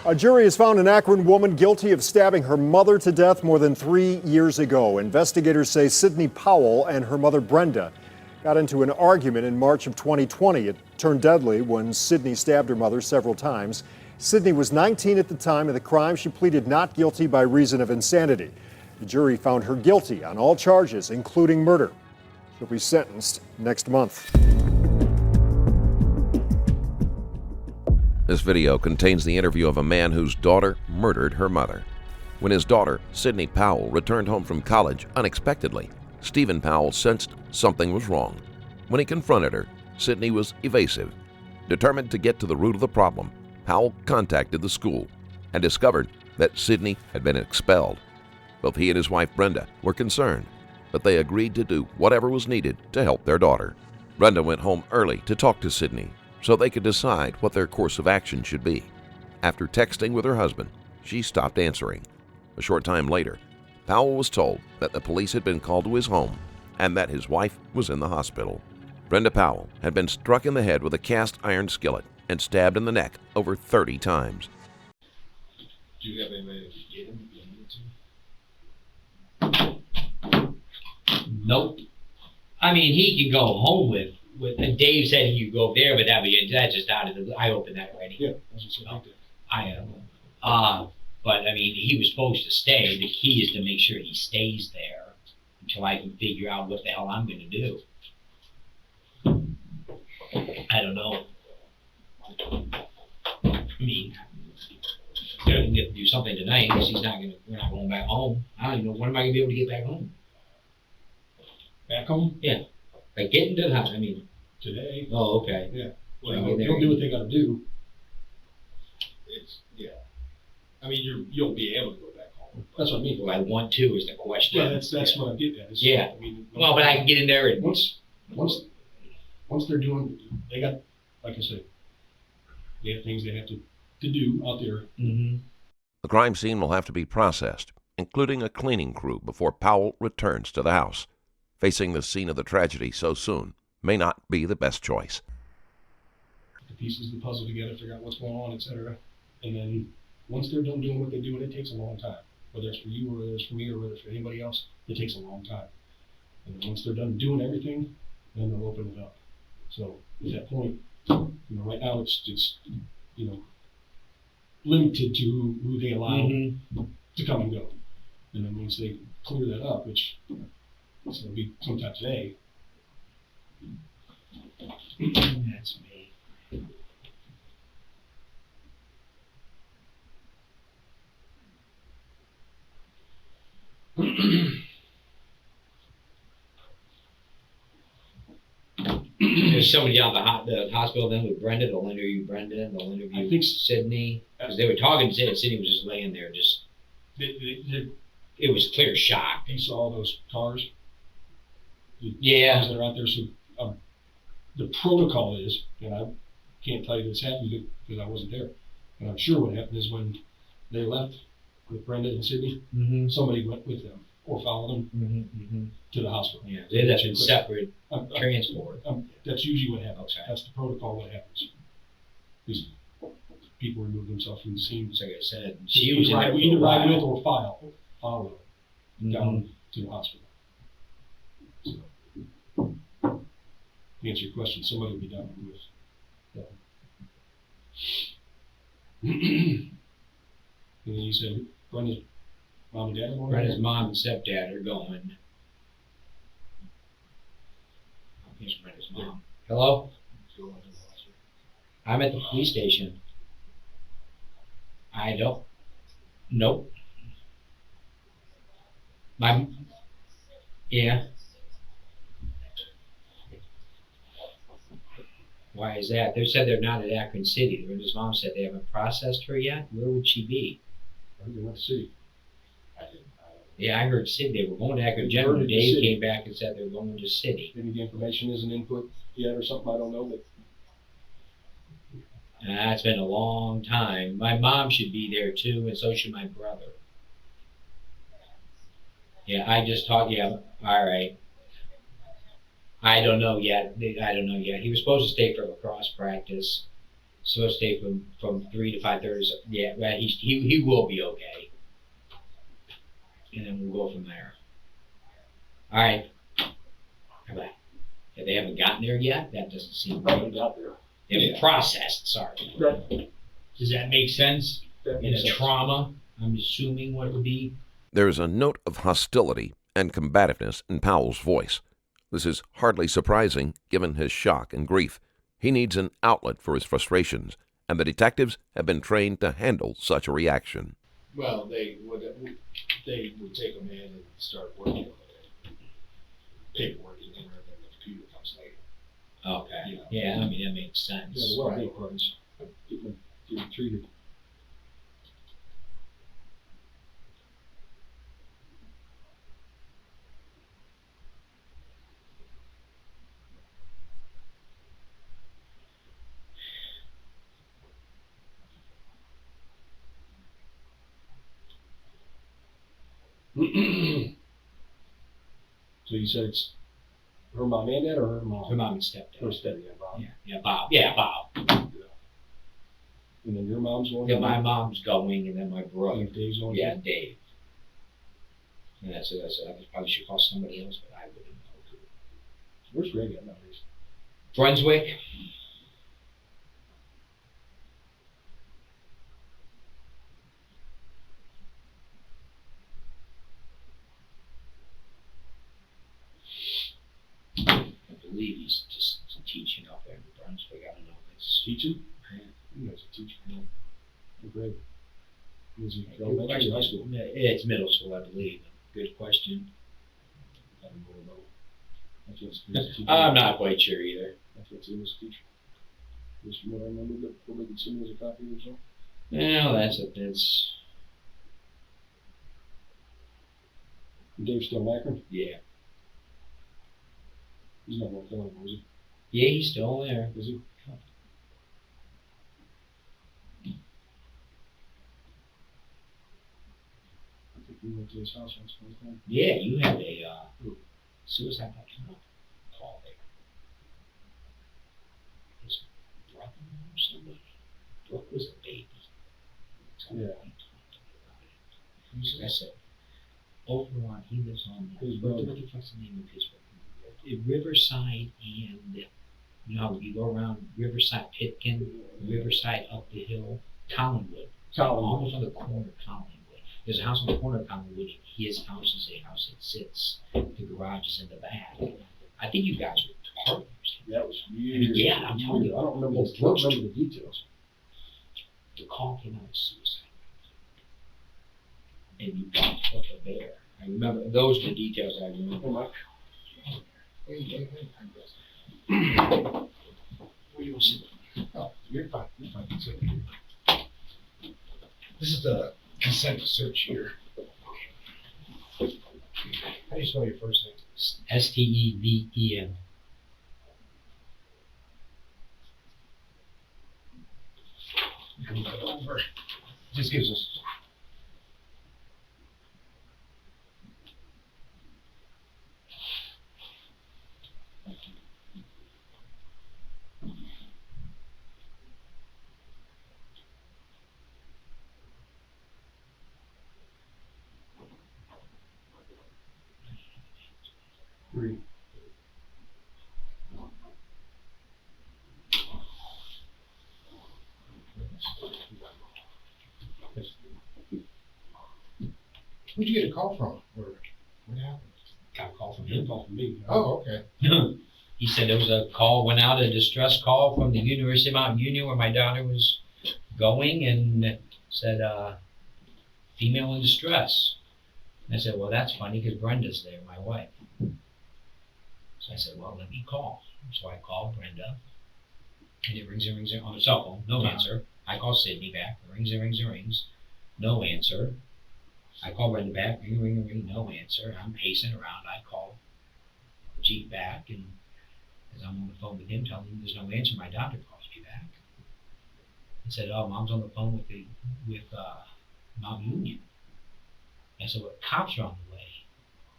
A jury has found an Akron woman guilty of stabbing her mother to death more than 3 years ago. Investigators say Steven Powell and her mother Brenda got into an argument in March of 2020. It turned deadly when Steven stabbed her mother several times. Steven was 19 at the time of the crime. She pleaded not guilty by reason of insanity. The jury found her guilty on all charges, including murder. She'll be sentenced next month. This video contains the interview of a man whose daughter murdered her mother. When his daughter, Steven Powell, returned home from college unexpectedly, Steven Powell sensed something was wrong. When he confronted her, Steven was evasive. Determined to get to the root of the problem, Powell contacted the school and discovered that Steven had been expelled. Both he and his wife Brenda were concerned, but they agreed to do whatever was needed to help their daughter. Brenda went home early to talk to Steven so they could decide what their course of action should be. After texting with her husband, she stopped answering. A short time later, Powell was told that the police had been called to his home and that his wife was in the hospital. Brenda Powell had been struck in the head with a cast iron skillet and stabbed in the neck over 30 times. Do you have any way to get him if you need to? Nope. I mean, he can go home with and Dave said he could go there, but that's just out of the. I opened that already. Yeah, that's just what but I mean, he was supposed to stay. The key is to make sure he stays there until I can figure out what the hell I'm going to do. I don't know. I mean, they're going to get to do something tonight because he's not going to. We're not going back home. I don't even know when am I going to be able to get back home. Back home? Yeah. Like getting to the house, I mean. Today? Oh, okay. Yeah. Well, they'll do what they gotta do. Yeah. I mean, you'll be able to go back home. That's what I mean. Do I want to is the question. Yeah, that's what I'm getting at. Yeah. I mean, well, but I can get in there and. Once they're doing, they got, like I said, they have things they have to do out there. Mm-hmm. The crime scene will have to be processed, including a cleaning crew, before Powell returns to the house. Facing the scene of the tragedy so soon may not be the best choice. The pieces of the puzzle together, figure out what's going on, etc. And then once they're done doing what they do, and it takes a long time, whether it's for you or whether it's for me or whether it's for anybody else, it takes a long time. And then once they're done doing everything, then they'll open it up. So at that point, right now it's limited to who they allow to come and go. And then once they clear that up, which so it'll be sometime today. That's me. There's somebody down the hospital then with Brenda. They'll interview Brenda and they'll interview I think Steven. Because they were talking to Steven was just laying there, just. It was clear shock. You saw those cars. Yeah. Cars that are out there. So the protocol is, and I can't tell you this happened because I wasn't there, but I'm sure what happened is when they left with Brenda and Steven, somebody went with them or followed them to the hospital. Yeah, they left in separate transport. That's usually what happens. Okay. That's the protocol. What happens? These people remove themselves from the scene. Like I said, she was either ride with or follow down to the hospital. So, to answer your question, somebody will be down with them. And then you said Brenda's mom and dad are going? Brenda's mom and stepdad are going. Here's Brenda's mom. Hello? I'm at the police station. I don't. Nope. Yeah. Why is that? They said they're not at Akron City. Brenda's mom said they haven't processed her yet. Where would she be? In what city? Yeah, I heard city. They were going to Akron General. Dave came back and said they're going to city. Maybe the information isn't input yet or something. I don't know, but. It's been a long time. My mom should be there too, and so should my brother. Yeah, I just talked. Yeah, all right. I don't know yet. He was supposed to stay for lacrosse practice, supposed to stay from 3 to 5:30. So, yeah, right, he will be okay. And then we'll go from there. All right. Bye-bye. If they haven't gotten there yet, that doesn't seem right. Got there. They haven't processed, sorry. Right. Does that make sense? That In makes a sense. trauma, I'm assuming what it would be. There's a note of hostility and combativeness in Powell's voice. This is hardly surprising given his shock and grief. He needs an outlet for his frustrations, and the detectives have been trained to handle such a reaction. Well, they would take them in and start working on it. Paperwork in there, and then the computer comes later. Okay. You know. Yeah, I mean, that makes sense. Yeah, the well-being parties getting treated. So you said it's her mom and dad, or her mom? Her mom and stepdad. Her stepdad, Bob. Yeah, Bob. Yeah, Bob. And then your mom's going. Yeah, my mom's going, and then my brother. And Dave's going. Yeah, Dave. And that's it. I probably should call somebody else, but I wouldn't know. Where's Greg at nowadays? Brunswick. I believe he's just teaching up there in Brunswick. I don't know if it's Teaching? Yeah. You guys are teaching. Yeah. Greg. Is he Good elementary or high question. school? It's middle school, I believe. Good question. I don't know. That's what's teaching. I'm not quite sure either. That's what's in this teacher. Just from what I remember, but nobody could send me as a copy or so. No, that's Dave's still in Akron? yeah. He's not working on it, is Yeah, he's still there. he? Is he? I think we went to his house once upon a time. Yeah, you had a suicide call there. His brother or somebody. Brooke was a baby. Yeah. I said, over on, he lives on, His brother. what the fuck's the name of his Riverside, and you know how you go around Riverside, Pitkin, Riverside up the hill, Collinwood. Almost on the corner of Collinwood. There's a house on the corner of Collinwood, and his house is a house that sits. The garage is in the back. I think you guys were partners. That was years. Yeah, I'm telling you. I don't remember, Well, I don't remember the details. The call came out of suicide. And you got to a bear. I remember, those are the details I remember. Hey, Mike. Hey. Where you want to sit? Oh, you're fine. It's okay. This is the consent to search here. How do you spell your first name? Steven. Come right over. Just gives us. Three. Who'd you get a call from? Or what happened? Got a call from Your him. call from me. Oh, okay. He said there was a call, went out, a distress call from the University of Mount Union where my daughter was going, and said, female in distress. And I said, well, that's funny because Brenda's there, my wife. So I said, well, let me call. So I called Brenda, and it rings on the cell phone, no answer. I call Sydney back, it rings, no answer. I call Brenda back, ring, no answer. I'm pacing around. I call Jeep back, and as I'm on the phone with him, telling him there's no answer, my doctor calls me back and said, "Oh, Mom's on the phone with Mount Union." I said, "Well, cops are on the way,"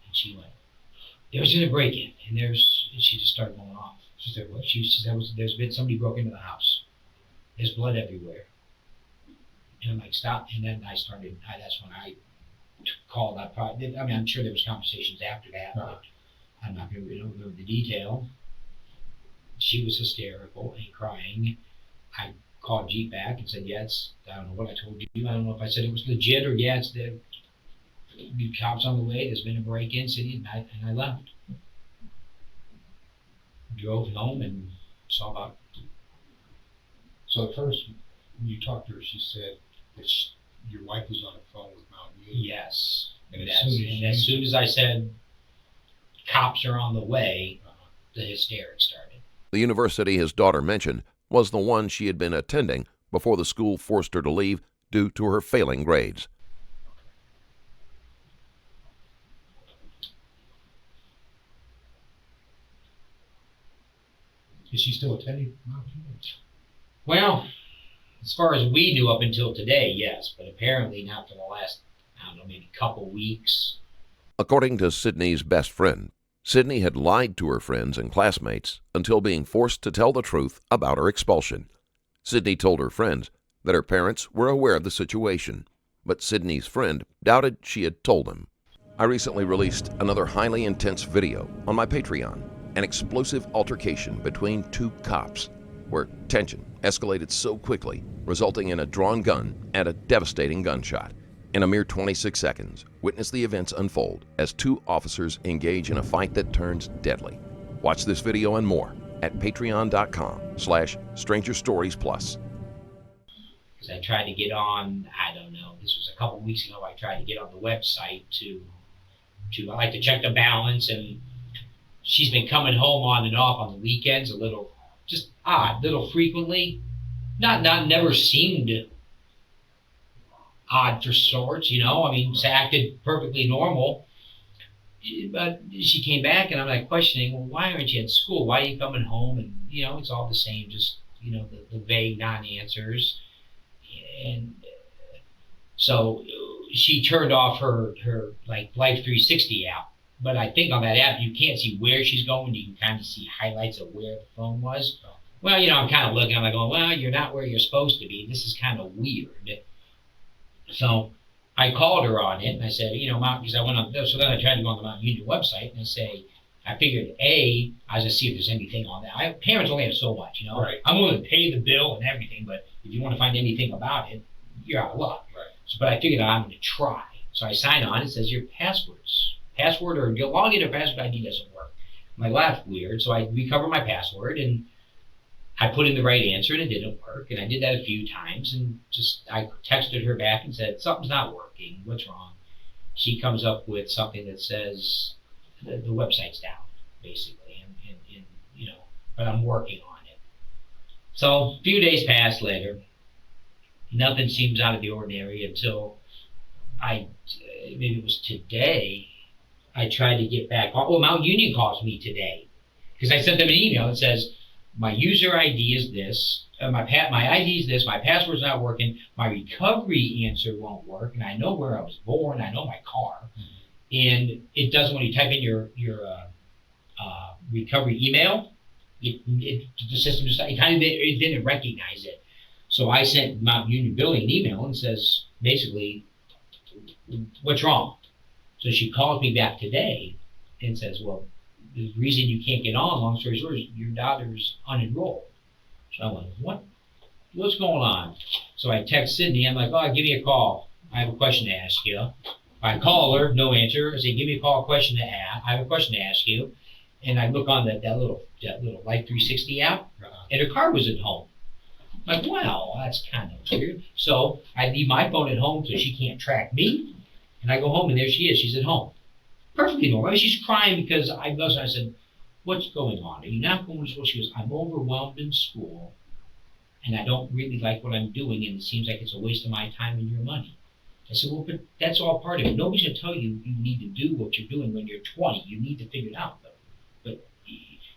and she went, "There's been a break-in," and she just started going off. She said, "What?" She said, "There's been somebody broke into the house." there's blood everywhere. And I'm like, stop. And then that's when I called. I'm sure there was conversations after that, but I'm not going to remember the detail. She was hysterical and crying. I called Jeep back and said, I don't know what I told you. I don't know if I said it was legit or it's the cops on the way. There's been a break-in city, and I left. Drove home and saw about it. So at first, when you talked to her, she said that your wife was on the phone with Mountain Union. Yes. And as soon as I said cops are on the way, the hysterics started. The university his daughter mentioned was the one she had been attending before the school forced her to leave due to her failing grades. Is she still attending Mountain Union? Well, as far as we knew up until today, yes, but apparently not for the last, maybe couple weeks. According to Sydney's best friend, Sydney had lied to her friends and classmates until being forced to tell the truth about her expulsion. Sydney told her friends that her parents were aware of the situation, but Sydney's friend doubted she had told them. I recently released another highly intense video on my Patreon, an explosive altercation between two cops, where tension escalated so quickly, resulting in a drawn gun and a devastating gunshot. In a mere 26 seconds, witness the events unfold as two officers engage in a fight that turns deadly. Watch this video and more at patreon.com/strangerstoriesplus. Because I tried to get on, this was a couple weeks ago, I tried to get on the website I like to check the balance, and she's been coming home on and off on the weekends a little, just odd, little frequently. Never seemed odd for sorts, she acted perfectly normal. But she came back and I'm like questioning, well, why aren't you at school? Why are you coming home? And, it's all the same, just, the vague non-answers. And so she turned off her Life 360 app. But I think on that app, you can't see where she's going. You can kind of see highlights of where the phone was. Well, I'm kind of looking, I'm like, well, you're not where you're supposed to be. This is kind of weird. So I called her on it and I said, because I went on, so then I tried to go on the Mount Union website and I figured, I was going to see if there's anything on that. Parents only have so much, Right. I'm willing to pay the bill and everything, but if you want to find anything about it, you're out of luck. Right. So, but I figured I'm going to try. So I sign on, it says your password or your login or password ID doesn't work. I'm like, well, that's weird. So I recover my password and I put in the right answer and it didn't work. And I did that a few times and I texted her back and said, something's not working. What's wrong? She comes up with something that says the website's down, basically. And but I'm working on it. So a few days pass later. Nothing seems out of the ordinary until maybe it was today, I tried to get back. Well, Mount Union calls me today because I sent them an email that says, my user ID is this, my ID is this, my password's not working, my recovery answer won't work, and I know where I was born, I know my car, and it doesn't, when you type in your recovery email, the system just, it didn't recognize it. So I sent Mount Union Billing an email and says, basically, what's wrong? So she calls me back today and says, well, the reason you can't get on, long story short, is your daughter's unenrolled. So I went, what's going on? So I text Sydney, I'm like, give me a call. I have a question to ask you. I call her, no answer. I say, give me a call, I have a question to ask you. And I look on that little Life 360 app, and her car was at home. I'm like, well, that's kind of weird. So I leave my phone at home so she can't track me. And I go home and there she is, she's at home. Perfectly normal. I mean, she's crying because I said, what's going on? Are you not going to school? She goes, I'm overwhelmed in school and I don't really like what I'm doing and it seems like it's a waste of my time and your money. I said, well, but that's all part of it. Nobody's going to tell you you need to do what you're doing when you're 20. You need to figure it out, though. But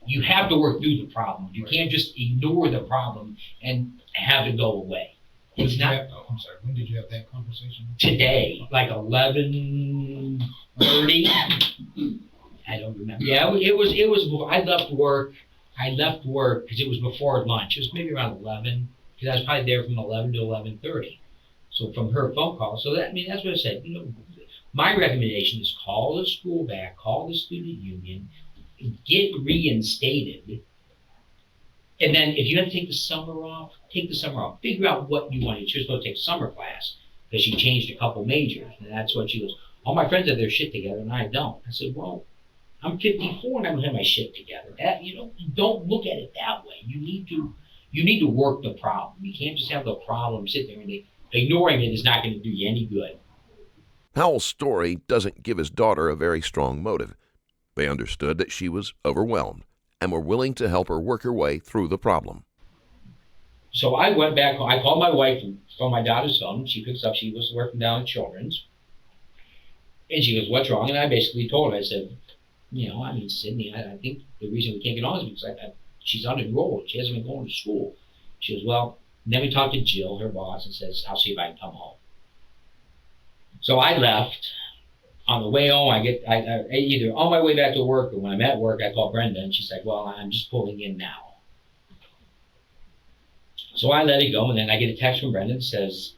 you have to work through the problem. You can't just ignore the problem and have it go away. I'm sorry, when did you have that conversation? Today, like 11:30. I don't remember. Yeah, it was. I left work because it was before lunch. It was maybe around 11. because I was probably there from 11 to 11:30. So from her phone call, so that, I mean, that's what I said, you know, my recommendation is call the school back, call the student union, get reinstated. And then if you have to take the summer off, take the summer off. Figure out what you want. She was supposed to take a summer class because she changed a couple majors. And that's what she goes, all my friends have their shit together and I don't. I said, well, I'm 54 and I don't have my shit together. That, you know, don't look at it that way. You need to work the problem. You can't just have the problem sit there and ignoring it is not going to do you any good. Powell's story doesn't give his daughter a very strong motive. They understood that she was overwhelmed and were willing to help her work her way through the problem. So I went back, I called my wife from my daughter's phone. She picks up, she was working down at Children's. And she goes, what's wrong? And I basically told her, I said, you know, I mean, Sydney, I think the reason we can't get on is because she's unenrolled. She hasn't been going to school. She goes, well, and then we talked to Jill, her boss, and says, I'll see if I can come home. So I left. On the way home, I either on my way back to work or when I'm at work, I call Brenda and she's like, well, I'm just pulling in now. So I let it go, and then I get a text from Brenda that says,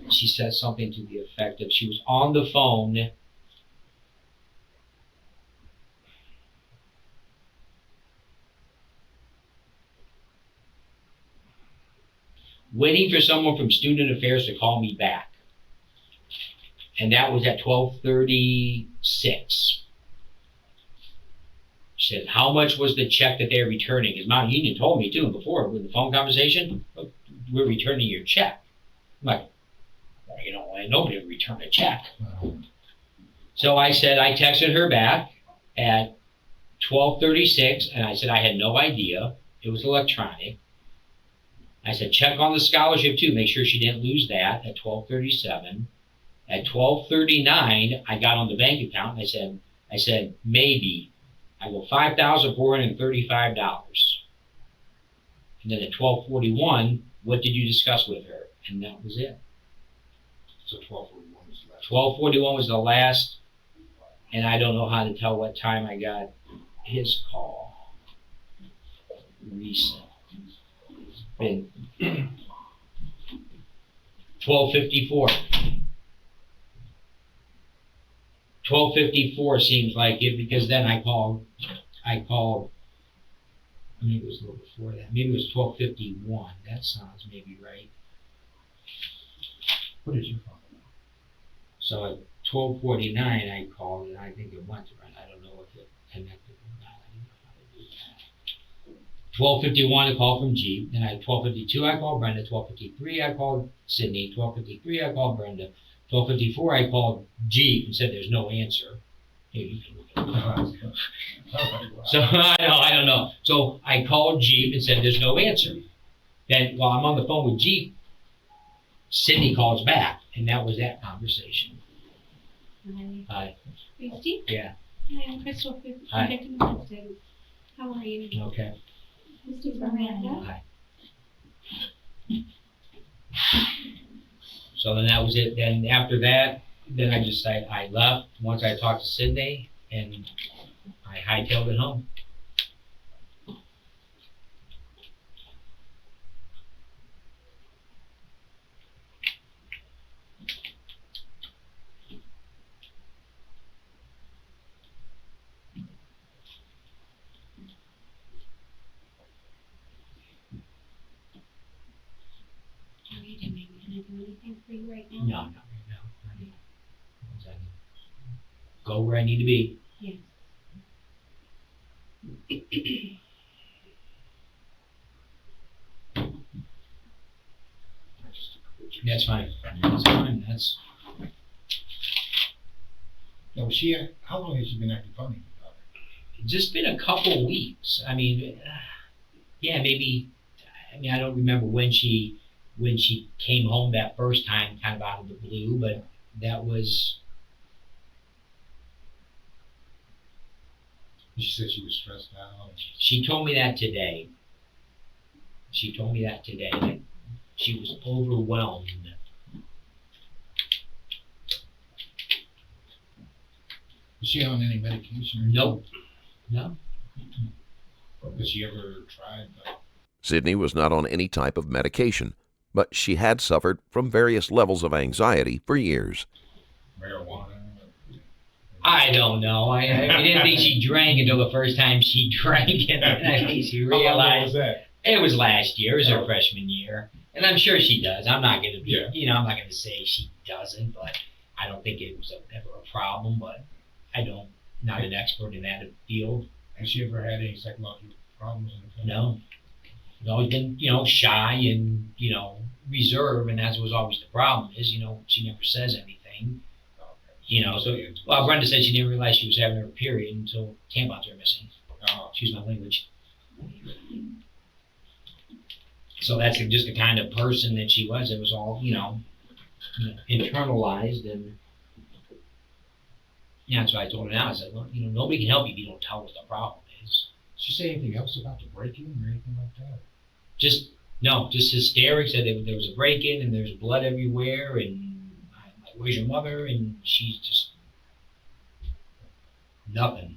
she says something to the effect of she was on the phone waiting for someone from Student Affairs to call me back. And that was at 12:36. She said, how much was the check that they're returning? Because Mount Union told me too before with the phone conversation, we're returning your check. I'm like, well, you know, nobody would return a check. So I said, I texted her back at 12:36 and I said I had no idea. It was electronic. I said, check on the scholarship too, make sure she didn't lose that at 12:37. At 12:39, I got on the bank account and I said, maybe. I go, $5,435. And then at 12:41, what did you discuss with her? And that was it. So 12:41 was the last. 12:41 was the last, and I don't know how to tell what time I got his call. Recent. It's been 12:54. 12:54 seems like it because then I called, maybe it was a little before that. Maybe it was 12:51. That sounds maybe right. What is your phone number? So at 12:49 I called and I think it went to Brenda. I don't know if it connected or not. I don't know how to do that. 12:51 a call from Jeep. Then at 12:52 I called Brenda. 12:53 I called Sydney. 12:53 I called Brenda. 12:54 I called Jeep and said there's no answer. Here, you can look at it. So I don't know. So I called Jeep and said there's no answer. Then while I'm on the phone with Jeep, Sydney calls back, and that was that conversation. Hi. Christy? Yeah. Hi, I'm Crystal. Hi. Victim assistant. How are you? Okay. This is Miranda. Hi. So then that was it. Then after that, then I left once I talked to Sydney, and I hightailed it home. How are you doing? Can I do anything for you right now? No, not right now. I need, once I go where I need to be. Yes. That's fine. That's fine. That's Now, how long has she been acting funny? just been a couple weeks. I mean, yeah, maybe. I mean, I don't remember when she came home that first time, kind of out of the blue, but that was. She said she was stressed out. She told me that today. That she was overwhelmed. Is she on any medication? Or Nope. No. Has she ever tried Sydney was not on any type of medication, but she had suffered from various levels of anxiety for years. Marijuana. I don't know. I didn't think she drank until the first time she drank, and then I think she How long ago was realized that? it was last year. It was her freshman year, and I'm sure she does. I'm not gonna be, Yeah. I'm not gonna say she doesn't, but I don't think it was ever a problem. But not an expert in that field. Has she ever had any psychological problems in the family? No, she's always been, shy and reserved, and that was always the problem. Is she never says anything. So Brenda said she didn't realize she was having her period until tampons were missing. Excuse my language. So that's just the kind of person that she was. It was all, internalized, and that's what I told her now. I said, well, nobody can help you if you don't tell what the problem is. Did she say anything else about the break-in or anything like that? Just hysterics. Said there was a break-in and there's blood everywhere, and I'm like, where's your mother? And she's just nothing.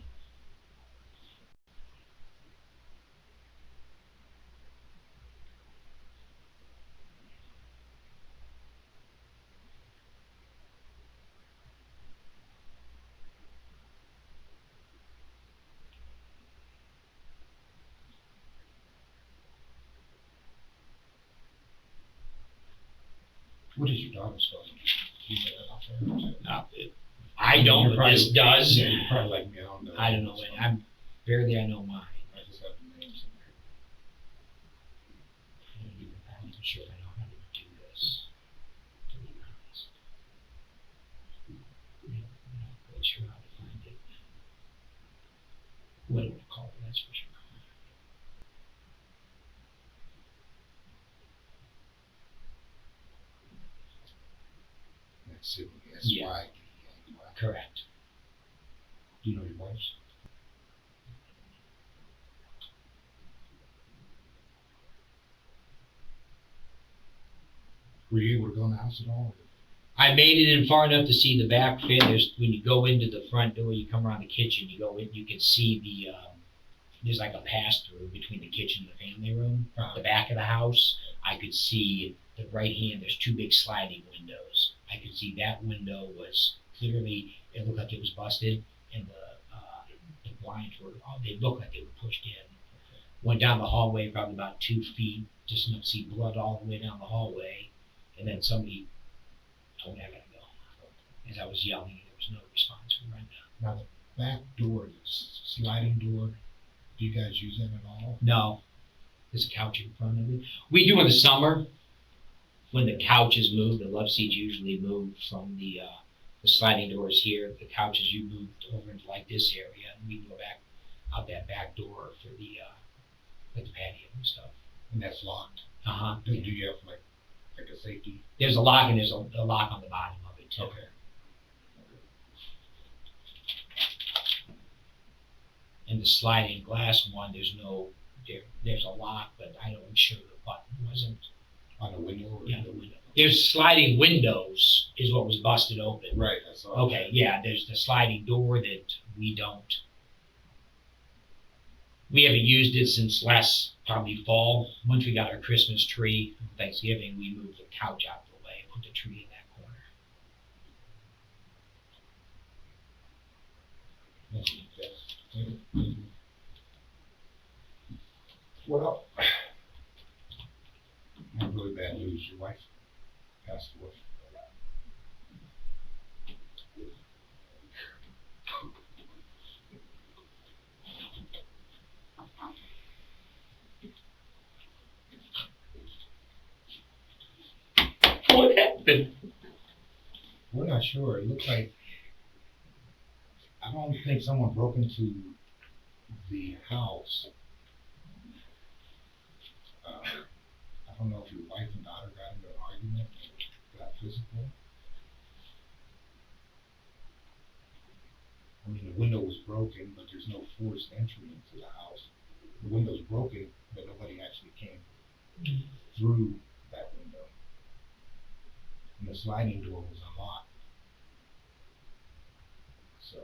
What is your daughter's phone? Do you know that out there? I don't, You're but this does. Yeah, you're probably like me. I don't know. I know mine. I just have the names in there. I'm not sure I know how to do this. To be honest. I'm not quite sure how to find it. What do I call it? That's for sure. That's Sydney. Yeah. S-Y-D-N-E-Y. Correct. Do you know your wife's? Were you able to go in the house at all? I made it in far enough to see the back fit. When you go into the front door, you come around the kitchen, you go in, you can see there's like a pass through between the kitchen and the family room. The back of the house, I could see the right hand, there's two big sliding windows. I could see that window was clearly, it looked like it was busted, and the blinds they looked like they were pushed in. Went down the hallway probably about 2 feet, just enough to see blood all the way down the hallway, and then somebody told me I gotta go. As I was yelling, and there was no response from Brenda. Now the back door, the sliding door, do you guys use that at all? No, there's a couch in front of it. We do in the summer, when the couch is moved, the love seats usually move from the sliding doors here. The couches you moved over into like this area, and we can go back out that back door for the patio and stuff. And that's locked. Do Do you have like a safety? There's a lock, and there's a lock on the bottom of it too. Okay. And the sliding glass one, there's a lock, but I'm sure the button wasn't. On the window? Or Yeah, the window. There's sliding windows is what was busted open. Right, I saw Okay, yeah, there's the sliding door that we haven't used it since last probably fall. Once we got our Christmas tree on Thanksgiving, we moved the couch out of the way and put the tree in that corner. Well, I have really bad news. Your wife passed away. What happened? We're not sure. It looks like, I don't think someone broke into the house. I don't know if your wife and daughter got into an argument, got physical. I mean, the window was broken, but there's no forced entry into the house. The window's broken, but nobody actually came through that window. And the sliding door was unlocked. So,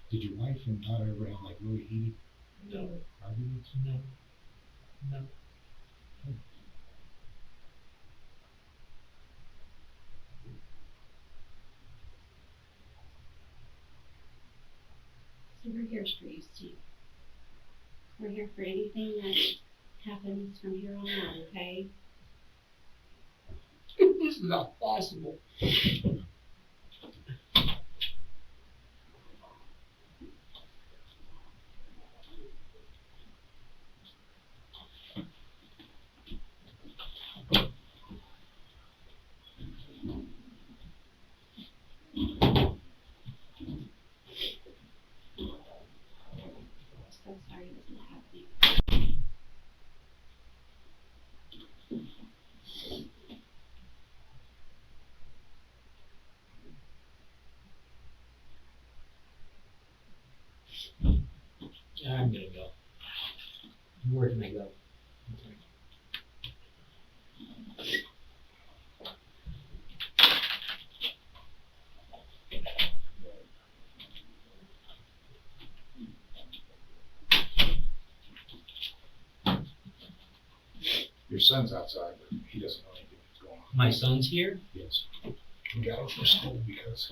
did your wife and daughter ever have like really heated No. Arguments? No. No. So we're here for you, Steve. We're here for anything that happens from here on out, okay? This is not possible. So sorry this is happening. I'm gonna go. Where can I go? Your son's outside, but he doesn't know anything that's going on. My son's here? Yes. We got him from school because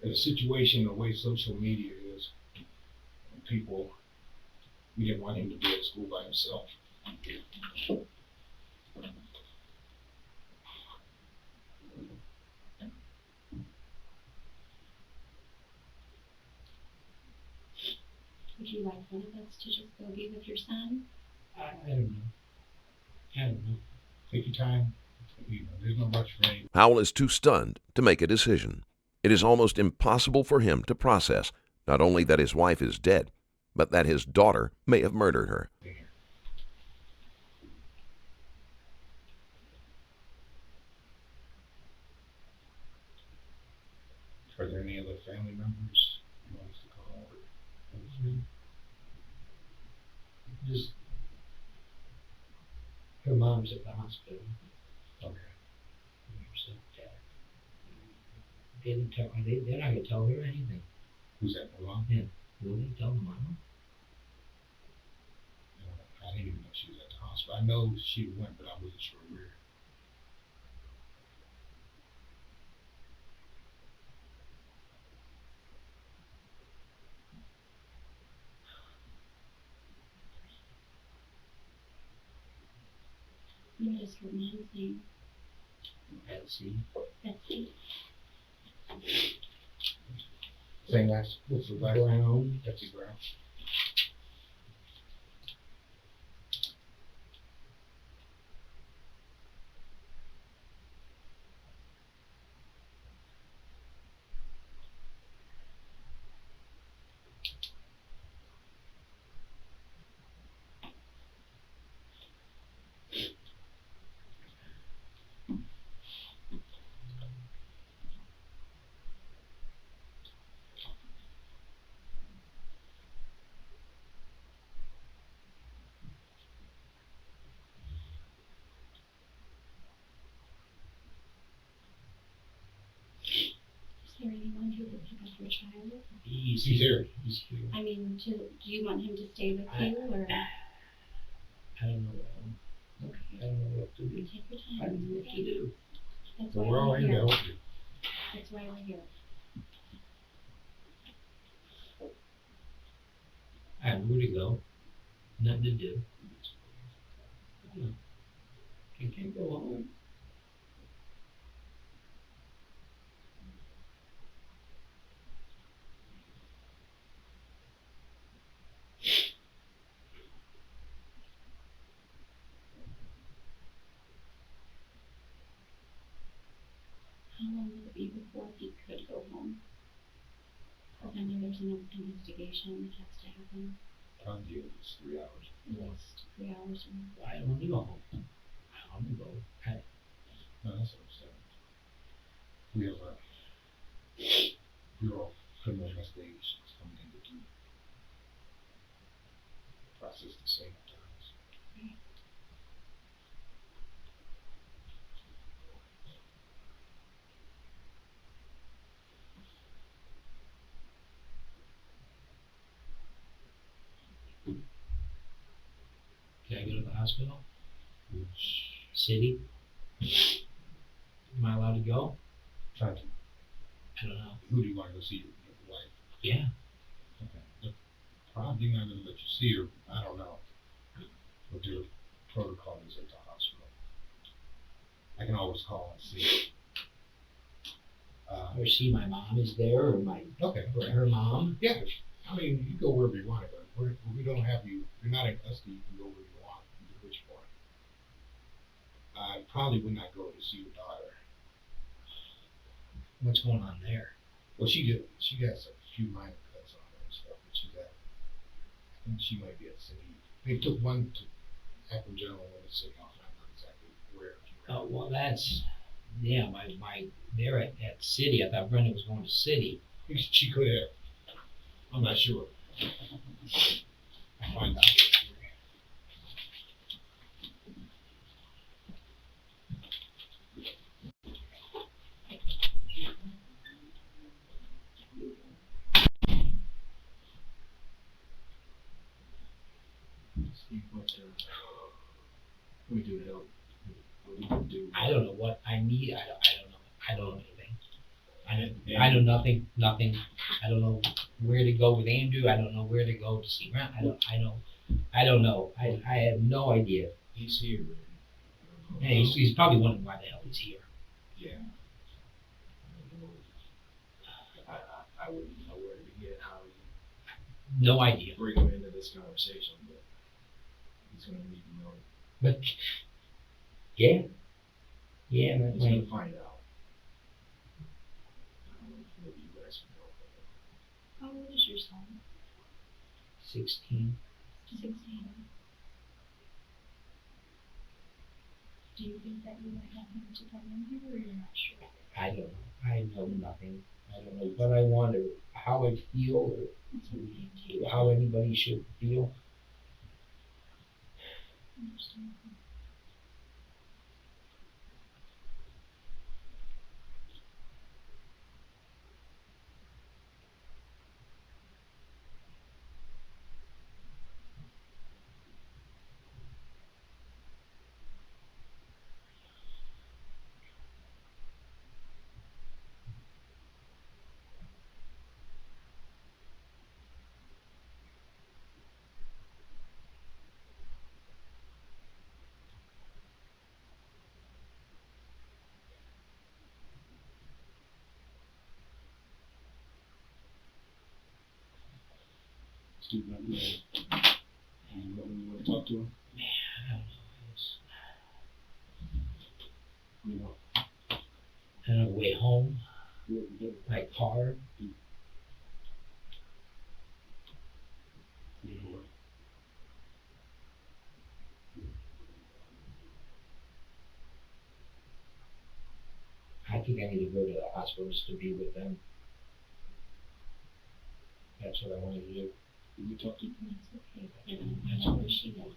in a situation, the way social media is, people, we didn't want him to be at school by himself. Would you like one of us to just go be with your son? I don't know. I don't know. Take your time. You know, there's no rush for anything. Powell is too stunned to make a decision. It is almost impossible for him to process not only that his wife is dead, but that his daughter may have murdered her. Are there any other family members you want us to call? Just her mom's at the hospital. Okay. So, they didn't tell. They're not gonna tell her anything. Who's that, Mom? Yeah. Will they tell the mama? I didn't even know she was at the hospital. I know she went, but I wasn't sure where. What is her mom's name? Betsy. Betsy. Same last, what's the last? Brown. Betsy Brown. Is there anyone who will pick up your child? He's here. He's here. I mean, do you want him to stay with you, or? I don't know. I don't know what to do. Take your I time. don't know what to do. That's Well, why we're all we're here to here. help you. That's why we're here. I have nowhere to go. Nothing to do. I can't go home. How long will it be before he could go home? Because I know there's an investigation that has to happen. Probably it's 3 hours. At least 3 hours or more. I don't want to go home. I want to go. No, that's what I'm saying. We have a Bureau of Criminal Investigations coming in to do process the same times. to the hospital? Which, City? Am I allowed to go? trying to, I don't know. who do you want to go see? Your wife? Yeah. Okay. They're probably not gonna let you see her. I don't know what their protocol is at the hospital. I can always call and see. Or see my mom is there, or my Okay. or her mom. Yeah, I mean, you go wherever you want to go. We don't have you, you're not in custody, you can go where you want, you do what you want. I probably would not go to see your daughter. What's going on there? Well, she got a few minor cuts on her and stuff, but I think she might be at city. They took one to Akron General and the city off, and I'm not exactly where. Oh well, that's yeah. They're at City. I thought Brenda was going to City. She could have. I'm not sure. I'll find out. Steve, what can we do to help? What do you do? I don't know what I need. I don't know. I don't know anything. I know nothing. I don't know where to go with Andrew. I don't know where to go to see Grant. I don't know. I have no idea. He's here. And he's probably wondering why the hell he's here. Yeah. I wouldn't know where to begin, how to No idea. bring him into this conversation, but he's gonna need to know. But yeah, that's He's right. gonna find out. I don't know if maybe you guys can help with it. How old is your son? 16. 16. Do you think that you might want him to come in here, or you're not sure? I don't know. I know nothing. I don't know what I want or how I feel or It's okay. how anybody should feel. Understand. Steve, you want to talk to him? I don't know. You know, On the way home, what we do. my car. You know what? I think I need to go to the hospital just to be with them. That's what I wanted to do. We talked to That's okay. That's where she is.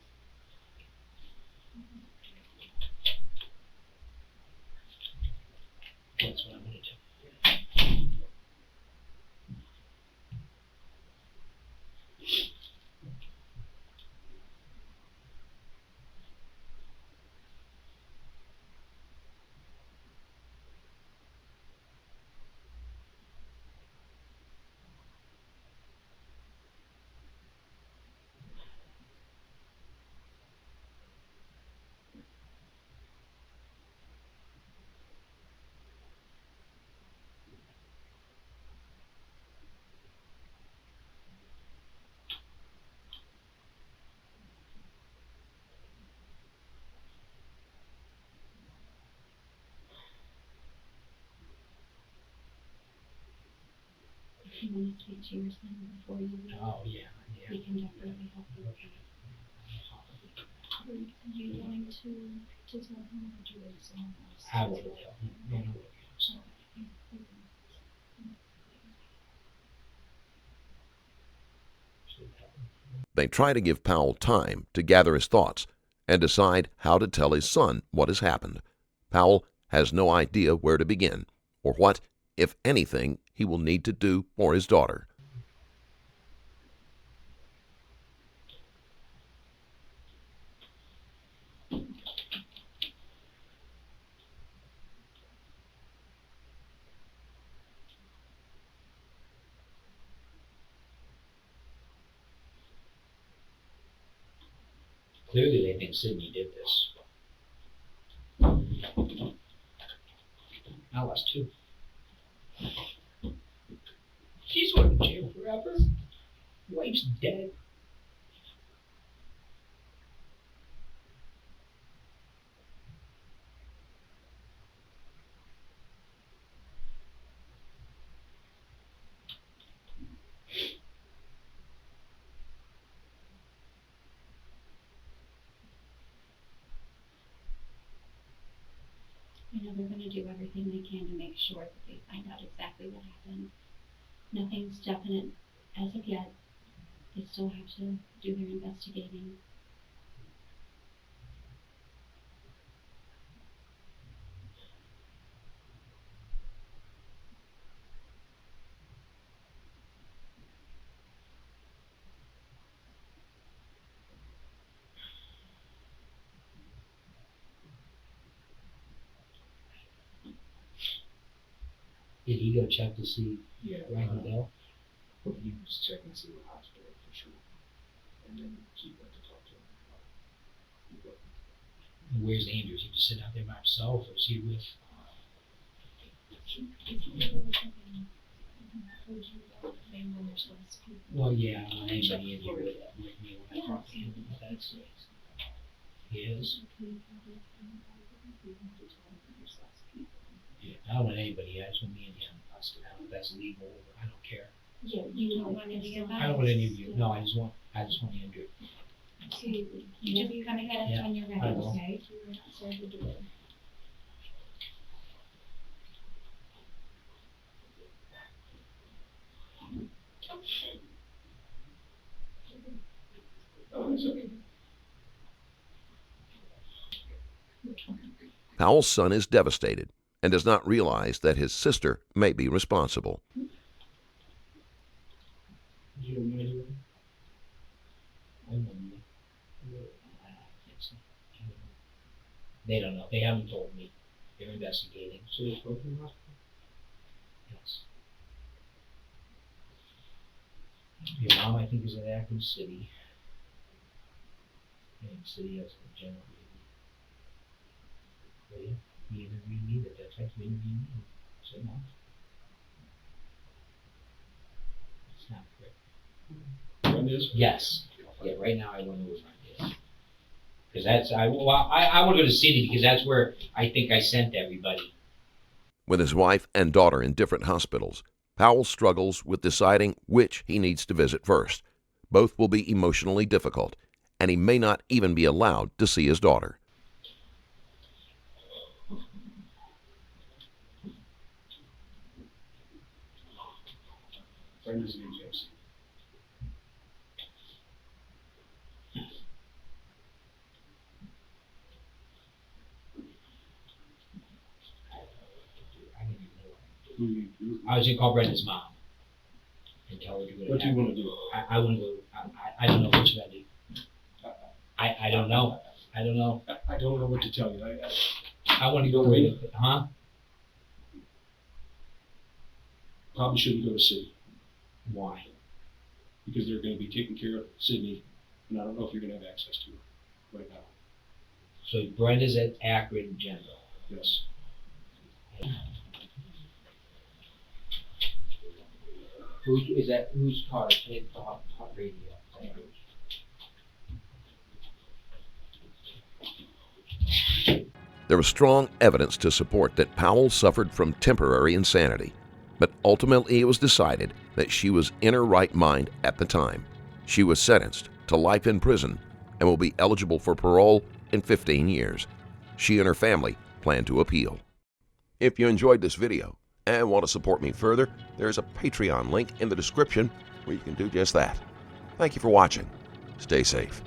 That's what I wanted to. If you want to speak to your son before you leave, Oh yeah. he can definitely help you with that. Are you willing to tell him, or do you like someone else? I will tell him. You know. So, They try to give Powell time to gather his thoughts and decide how to tell his son what has happened. Powell has no idea where to begin or what, if anything, he will need to do for his daughter. Clearly, they think Sydney did this. I lost 2. She's going to jail forever. Wife's dead. I know they're gonna do everything they can to make sure that they find out exactly what happened. Nothing's definite as of yet. They still have to do their investigating. Did he go check to see Yeah. Ryan Bell? He was checking to see the hospital for sure. And then he went to talk to him about it. Where's Andrew? Is he just sitting out there by himself, or is he with? Well, yeah, I don't want anybody in here with me when I talk to him. That's he is. Yeah, I don't want anybody. I just want me and him. I don't know if that's legal. I don't care. Yeah, you don't want any of that? I don't want any of you. No, I just want Andrew. You just come and get us Yeah, when you're I ready, will. okay? Oh, it's okay. Powell's son is devastated and does not realize that his sister may be responsible. Did you know anybody? I don't know. I think so. They don't know. They haven't told me. They're investigating. So it's both in the hospital? Yes. Your mom, I think, is in Akron City. And City has a general baby. But yeah, he interviewed me. That text interviewed me. So no. It's not correct. When is? Yes. Yeah, right now I don't know where mine is. Because that's, I want to go to City because that's where I think I sent everybody. With his wife and daughter in different hospitals, Powell struggles with deciding which he needs to visit first. Both will be emotionally difficult, and he may not even be allowed to see his daughter. Brenda's in JCS. I don't even know. I was going to call Brenda's mom and tell her to go to What do you Akron. want to do? I want to go. I don't know what should I do. I don't know. I don't know. I don't know what to tell you. I want to go with it. Huh? Probably shouldn't go to City Why? because they're going to be taking care of Sydney, and I don't know if you're going to have access to her right now. So Brenda's at Akron General. Yes. Who's taught radio? There was strong evidence to support that Powell suffered from temporary insanity, but ultimately it was decided that she was in her right mind at the time. She was sentenced to life in prison and will be eligible for parole in 15 years. She and her family plan to appeal. If you enjoyed this video and want to support me further, there's a Patreon link in the description where you can do just that. Thank you for watching. Stay safe.